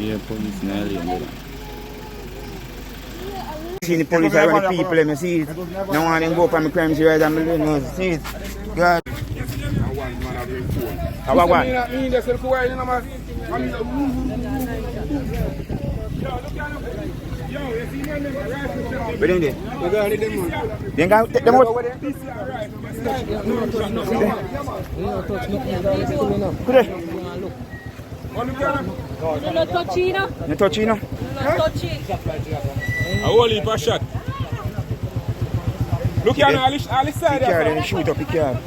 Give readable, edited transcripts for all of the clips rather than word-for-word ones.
Yeah, police in LA. See the police are the people, let me see it. No one them go up on my crime series and me know, see it. God. How about where in there? They can take them out. No touchino? No touchino? No touchy. A whole heap of shot. Look here on all this side. Pick here, then shoot up, pick here.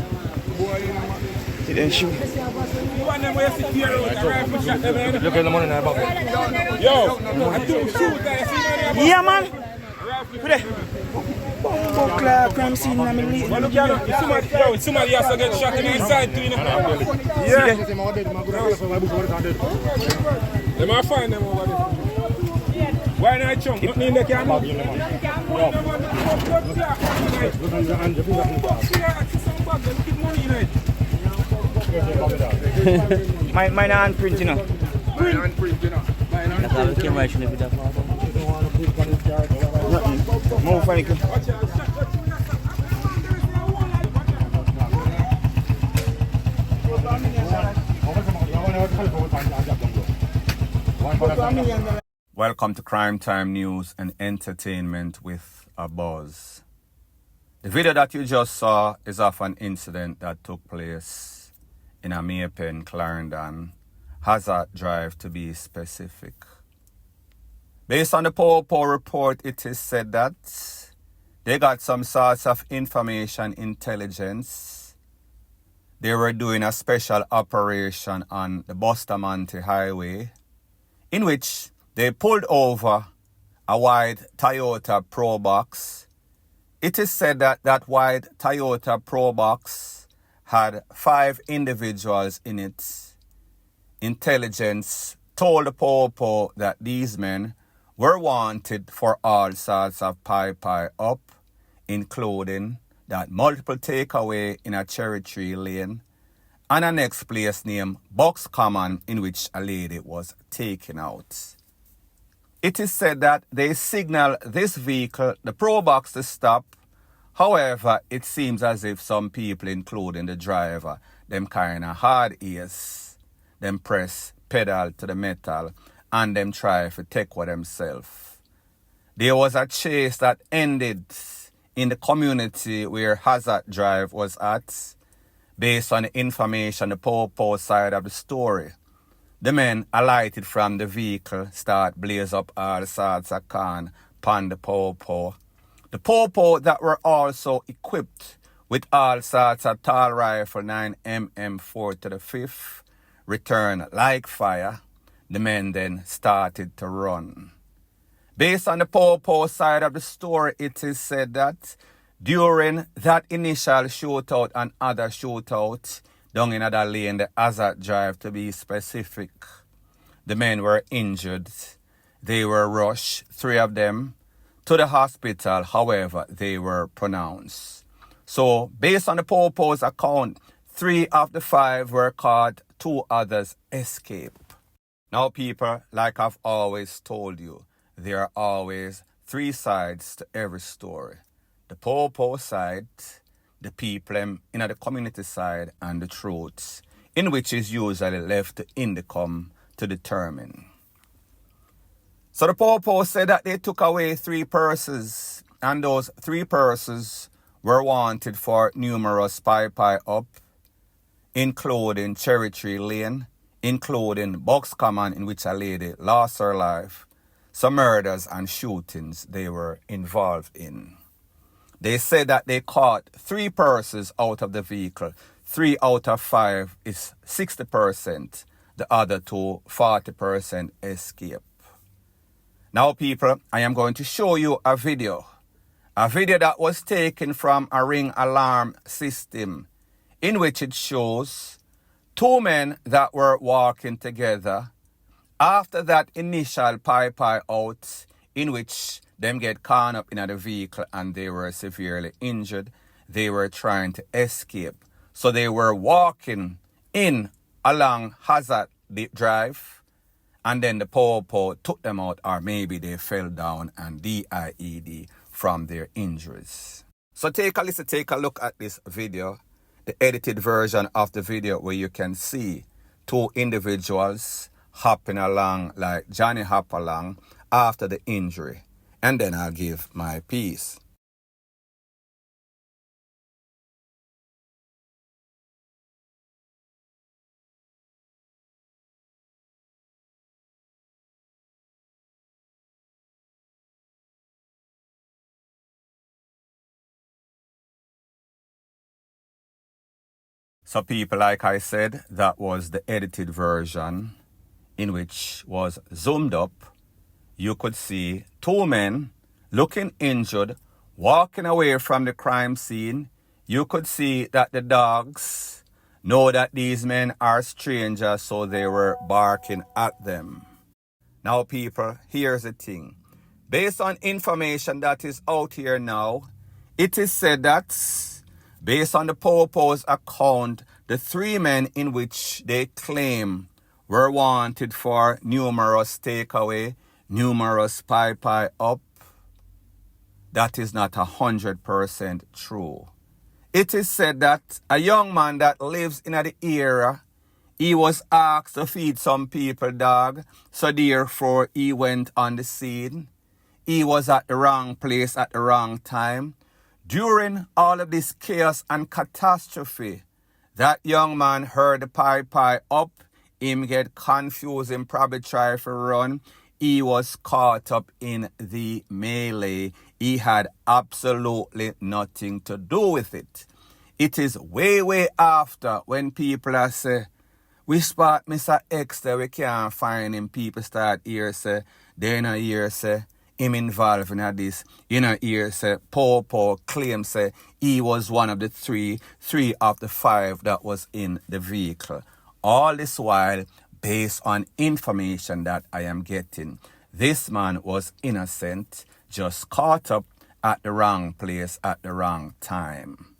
See them shoot. You want them where you sit here with a rifle shot them in? Look at the money in the back. Yo, I do shoot there. You see Yeah, man. Where they? Bumbo crime scene in my lead. look here. Somebody has to get shot in the inside too, you know. Yeah. They might find them over there. Why not chunk? Nothing in the camera. My handprint, you know. Nothing. More funny. Welcome to Crime Time News and Entertainment with a Buzz. The video that you just saw is of an incident that took place in a MAYPEN, Clarendon, Hazard Drive to be specific. Based on the Popo report, it is said that they got some sorts of information intelligence. They were doing a special operation on the Bustamante Highway in which they pulled over a white Toyota Probox. It is said that that white Toyota Probox had 5 individuals in it. Intelligence told the Popo that these men were wanted for all sorts of pie up, including that multiple takeaway in a Cherry Tree Lane and a next place named Box Common in which a lady was taken out. It is said that they signaled this vehicle, the Probox, to stop. However, it seems as if some people, including the driver, them kind of hard ears, them press pedal to the metal and them try to take for themselves. There was a chase that ended in the community where Hazard Drive was at. Based on the information, the Popo side of the story, the men alighted from the vehicle, start blaze up all sorts of can upon the Popo. The Popo that were also equipped with all sorts of tall rifle 9mm 4 to the 5th returned like fire. The men then started to run. Based on the Popo side of the story, it is said that during that initial shootout and other shootouts down in other lane, the Hazard Drive to be specific, the men were injured. They were rushed, 3 of them, to the hospital. However, they were pronounced. So, based on the Popo's account, 3 of the 5 were caught, 2 others escaped. Now, people, like I've always told you, there are always 3 sides to every story. The Popo side, the people in the community side, and the truth, in which is usually left to Indicom to determine. So the Popo said that they took away 3 purses, and those 3 purses were wanted for numerous pie up, including Cherry Tree Lane, including Box Common in which a lady lost her life, some murders and shootings they were involved in. They said that they caught 3 purses out of the vehicle. 3 out of 5 is 60%. The other 2, 40% escape. Now, people, I am going to show you a video. A video that was taken from a ring alarm system in which it shows 2 men that were walking together. After that initial pie out in which them get caught up in the vehicle and they were severely injured, they were trying to escape. So they were walking in along Hazard Drive and then the popo took them out, or maybe they fell down and died from their injuries. So take a look at this video, the edited version of the video, where you can see two individuals hopping along like Johnny hop along after the injury. And then I'll give my piece. So people, like I said, that was the edited version, in which was zoomed up. You could see two men looking injured, walking away from the crime scene. You could see that the dogs know that these men are strangers, so they were barking at them. Now people, here's the thing. Based on information that is out here now, it is said that, based on the Popo's account, the three men in which they claim were wanted for numerous takeaway, numerous pie up, that is not 100% true. It is said that a young man that lives in the area, he was asked to feed some people dog, so therefore he went on the scene. He was at the wrong place at the wrong time. During all of this chaos and catastrophe, that young man heard the pie up. Him get confused and probably try to run. He was caught up in the melee. He had absolutely nothing to do with it. It is way after when people are say, we spot Mr. X there, we can't find him. People start here say, they in a here say, him involved in this. In a here say, Popo claim say, he was one of the three of the five that was in the vehicle. All this while, based on information that I am getting, this man was innocent, just caught up at the wrong place at the wrong time,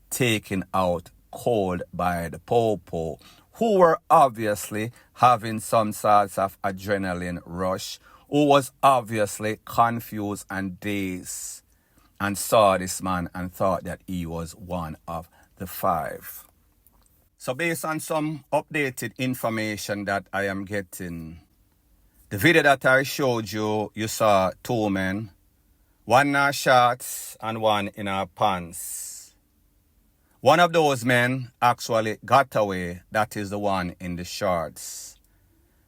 taken out cold by the Popo, who were obviously having some sorts of adrenaline rush, who was obviously confused and dazed, and saw this man and thought that he was one of the five. So based on some updated information that I am getting, the video that I showed you, you saw two men, one in our shorts and one in our pants. One of those men actually got away, that is the one in the shorts.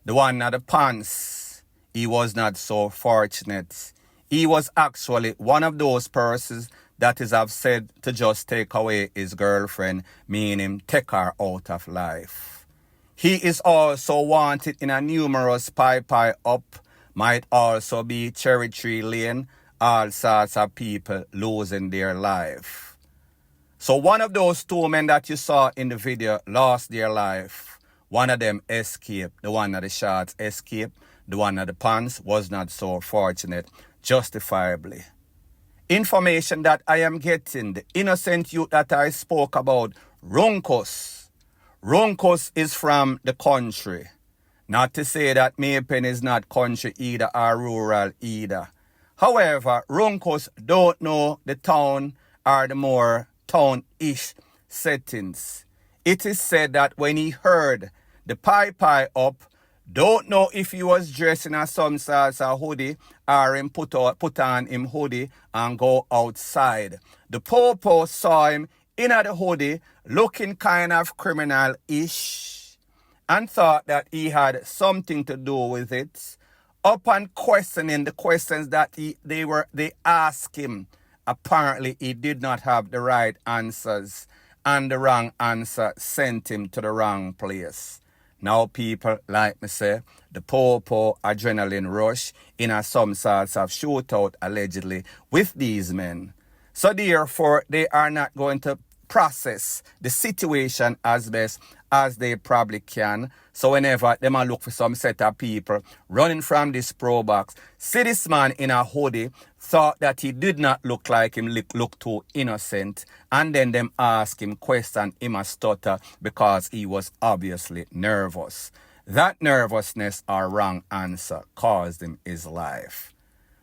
The one in the pants, he was not so fortunate. He was actually one of those persons that is have said to just take away his girlfriend, meaning take her out of life. He is also wanted in a numerous pie up, might also be Cherry Tree Lane, all sorts of people losing their life. So one of those two men that you saw in the video lost their life. One of them escaped. The one of the shorts escaped. The one of the pants was not so fortunate, justifiably. Information that I am getting, the innocent youth that I spoke about, RUNKUS. RUNKUS is from the country. Not to say that MAYPEN is not country either or rural either. However, RUNKUS don't know the town or the more town-ish settings. It is said that when he heard the pie up, don't know if he was dressed in a some sort of hoodie or him put on him hoodie and go outside. The Popo saw him in the hoodie looking kind of criminal-ish and thought that he had something to do with it. Upon questioning the questions that they asked him, apparently he did not have the right answers and the wrong answer sent him to the wrong place. Now people, like me say, the Popo adrenaline rush in a some sorts of shootout allegedly with these men. So therefore, they are not going to process the situation as best as they probably can. So whenever they might look for some set of people running from this pro box, see this man in a hoodie, thought that he did not look like him, look too innocent, and then them ask him question, him a stutter because he was obviously nervous. That nervousness or wrong answer caused him his life.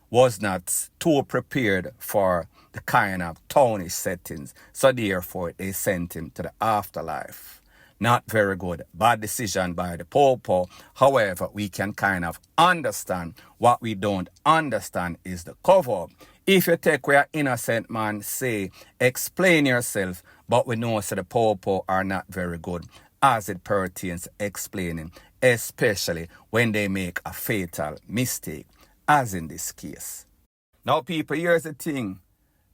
Was not too prepared for the kind of townish settings, so therefore they sent him to the afterlife. Not very good. Bad decision by the Popo. However, we can kind of understand. What we don't understand is the cover. If you take where innocent man say, explain yourself, but we know so the Popo are not very good as it pertains to explaining, especially when they make a fatal mistake, as in this case. Now people, here's the thing.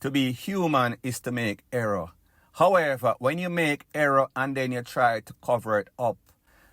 To be human is to make error. However, when you make error and then you try to cover it up,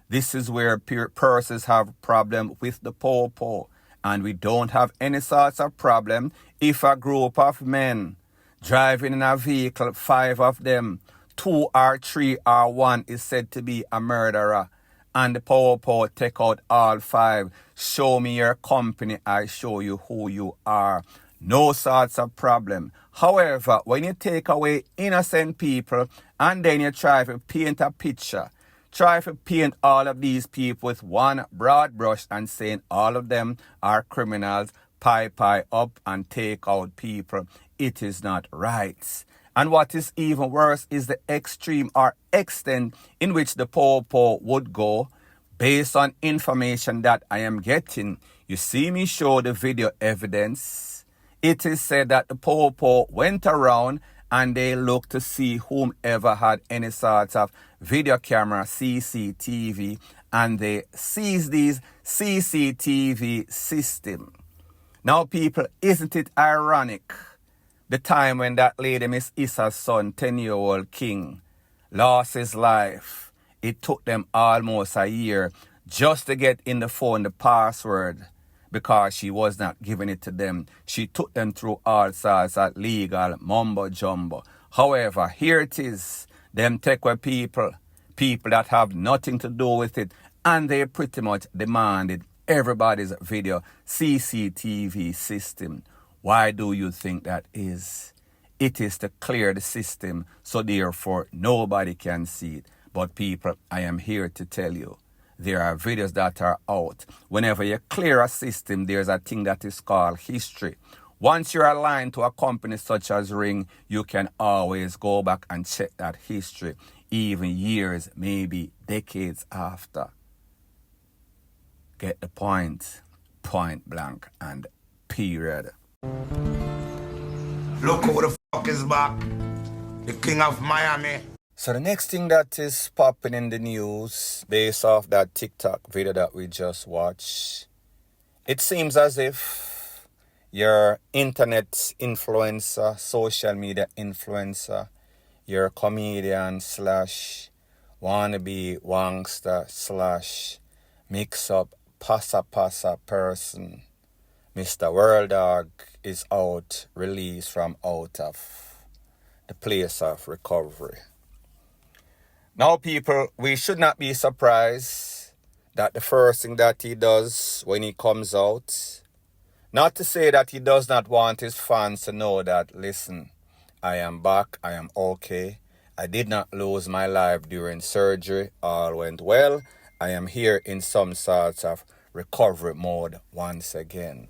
this is where persons have problem with the Popo. And we don't have any sorts of problem if a group of men driving in a vehicle, 5 of them, 2 or 3 or 1 is said to be a murderer. And the Popo take out all 5. Show me your company, I show you who you are. No sorts of problem. However, when you take away innocent people and then you try to paint a picture, try to paint all of these people with one broad brush and saying all of them are criminals, pie up and take out people, it is not right. And what is even worse is the extreme or extent in which the Popo would go based on information that I am getting. You see me show the video evidence. It is said that the Popo went around and they looked to see whomever had any sort of video camera, CCTV, and they seized these CCTV system. Now people, isn't it ironic? The time when that lady, Miss Issa's son, 10-year-old King, lost his life. It took them almost a year just to get in the phone the password because she was not giving it to them. She took them through all sorts of legal mumbo jumbo. However, here it is. Them take away people that have nothing to do with it, and they pretty much demanded everybody's video CCTV system. Why do you think that is? It is to clear the system, so therefore nobody can see it. But people, I am here to tell you, there are videos that are out. Whenever you clear a system, there's a thing that is called history. Once you're aligned to a company such as Ring, you can always go back and check that history, even years, maybe decades after. Get the point, point blank and period. Look who the fuck is back. The king of Miami. So the next thing that is popping in the news, based off that TikTok video that we just watched, it seems as if your internet influencer, social media influencer, your comedian / wannabe wangster / mix-up passa person, Mr. World Dog, is out, released from out of the place of recovery. Now, people, we should not be surprised that the first thing that he does when he comes out, not to say that he does not want his fans to know that, listen, I am back, I am okay, I did not lose my life during surgery, all went well, I am here in some sort of recovery mode once again.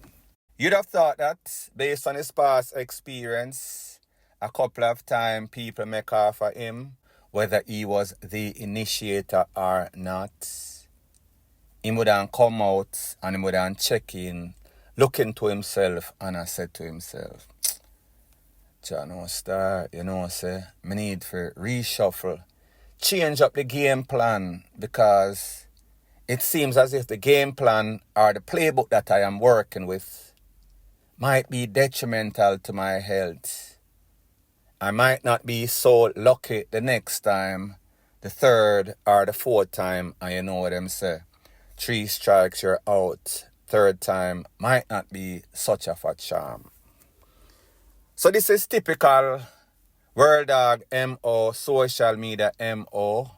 You'd have thought that, based on his past experience, a couple of times people make off of him, whether he was the initiator or not, he would come out and he would check in, look into himself, and I said to himself, John, start, say, I need to reshuffle, change up the game plan, because it seems as if the game plan or the playbook that I am working with might be detrimental to my health. I might not be so lucky the next time, the third or the fourth time, and you know what them say. 3 strikes, you're out. Third time might not be such of a charm. So this is typical World Dog MO, social media MO.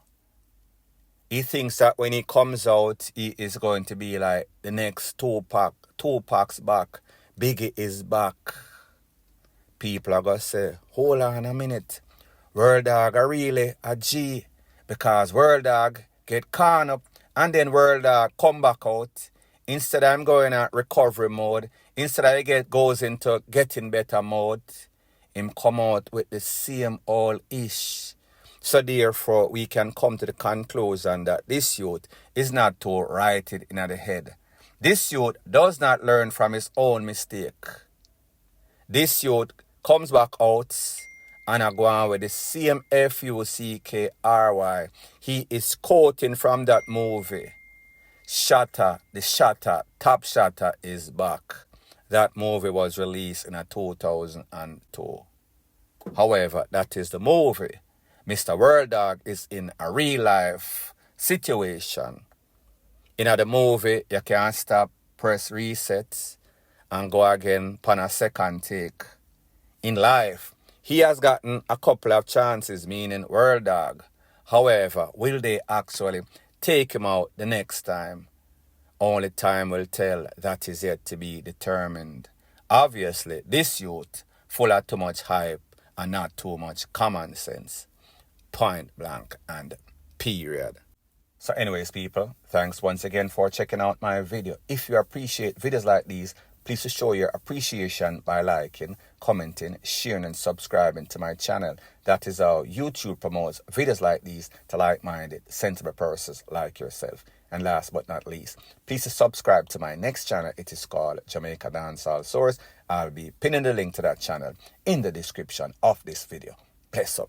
He thinks that when he comes out, he is going to be like the next Tupac's back. Biggie is back. People are going to say, hold on a minute. World Dog are really a G. Because World Dog get caught up And then World come back out. Instead of him going at recovery mode, instead of he goes into getting better mode, him come out with the same old ish. So therefore, we can come to the conclusion that this youth is not to write it in the head. This youth does not learn from his own mistake. This youth comes back out and I go on with the same F-U-C-K-R-Y. He is quoting from that movie. Shatter, the Shatter, Top Shatter is back. That movie was released in 2002. However, that is the movie. Mr. World Dog is in a real life situation. In the movie, you can stop, press reset, and go again on a second take. In life, he has gotten a couple of chances, meaning World Dog. However, will they actually take him out the next time? Only time will tell. That is yet to be determined. Obviously, this youth full of too much hype and not too much common sense. Point blank and period. So anyways, people, thanks once again for checking out my video. If you appreciate videos like these, please show your appreciation by liking, commenting, sharing and subscribing to my channel. That is how YouTube promotes videos like these to like-minded, sensible persons like yourself. And last but not least, please subscribe to my next channel. It is called Jamaica Dancehall Source. I'll be pinning the link to that channel in the description of this video. Bless up.